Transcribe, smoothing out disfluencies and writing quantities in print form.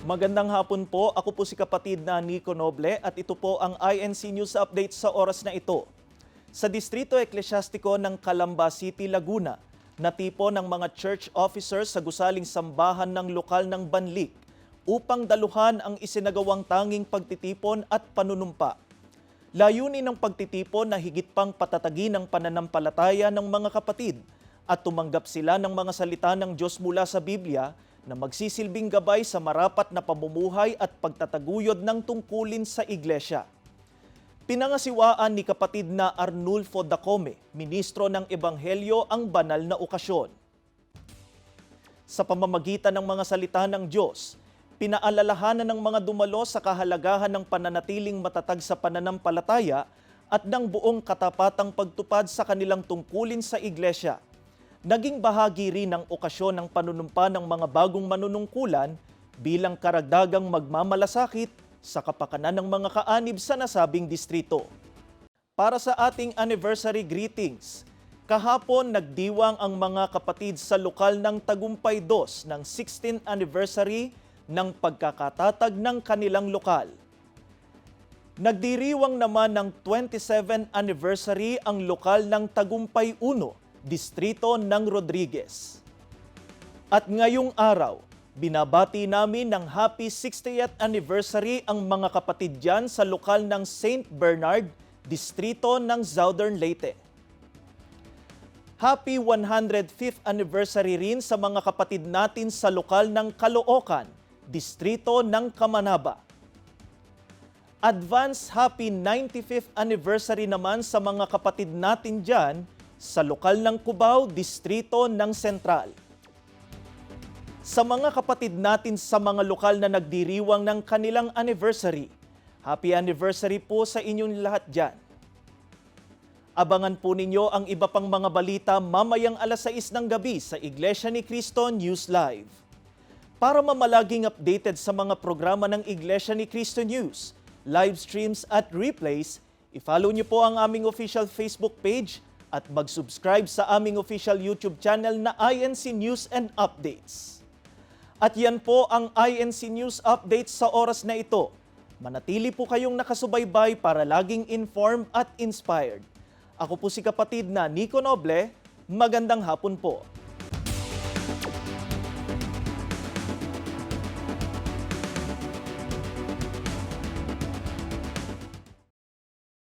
Magandang hapon po. Ako po si kapatid na Nico Noble at ito po ang INC News Update sa oras na ito. Sa Distrito Eklesyastiko ng Calamba City, Laguna, natipo ng mga church officers sa gusaling sambahan ng lokal ng Banlik upang daluhan ang isinagawang tanging pagtitipon at panunumpa. Layunin ng pagtitipon na higit pang patatagin ang pananampalataya ng mga kapatid at tumanggap sila ng mga salita ng Diyos mula sa Biblia na magsisilbing gabay sa marapat na pamumuhay at pagtataguyod ng tungkulin sa iglesia. Pinangasiwaan ni kapatid na Arnulfo Dacome, ministro ng Ebanghelyo, ang banal na okasyon. Sa pamamagitan ng mga salita ng Diyos, pinaalalahanan ng mga dumalo sa kahalagahan ng pananatiling matatag sa pananampalataya at ng buong katapatang pagtupad sa kanilang tungkulin sa iglesia. Naging bahagi rin ng okasyon ng panunumpa ng mga bagong manunungkulan bilang karagdagang magmamalasakit sa kapakanan ng mga kaanib sa nasabing distrito. Para sa ating anniversary greetings, kahapon nagdiwang ang mga kapatid sa lokal ng Tagumpay 2 ng 16th anniversary ng pagkakatatag ng kanilang lokal. Nagdiriwang naman ng 27th anniversary ang lokal ng Tagumpay 1, distrito ng Rodriguez. At ngayong araw, binabati namin ng happy 60th anniversary ang mga kapatid dyan sa lokal ng St. Bernard, distrito ng Southern Leyte. Happy 105th anniversary rin sa mga kapatid natin sa lokal ng Caloocan, distrito ng Camanaba. Advance happy 95th anniversary naman sa mga kapatid natin dyan sa lokal ng Cubao, distrito ng Sentral. Sa mga kapatid natin sa mga lokal na nagdiriwang ng kanilang anniversary, happy anniversary po sa inyong lahat dyan. Abangan po ninyo ang iba pang mga balita mamayang 6:00 ng gabi sa Iglesia ni Cristo News Live. Para mamalaging updated sa mga programa ng Iglesia ni Cristo News, live streams at replays, i-follow niyo po ang aming official Facebook page at mag-subscribe sa aming official YouTube channel na INC News and Updates. At yan po ang INC News Updates sa oras na ito. Manatili po kayong nakasubaybay para laging informed at inspired. Ako po si kapatid na Nico Noble. Magandang hapon po.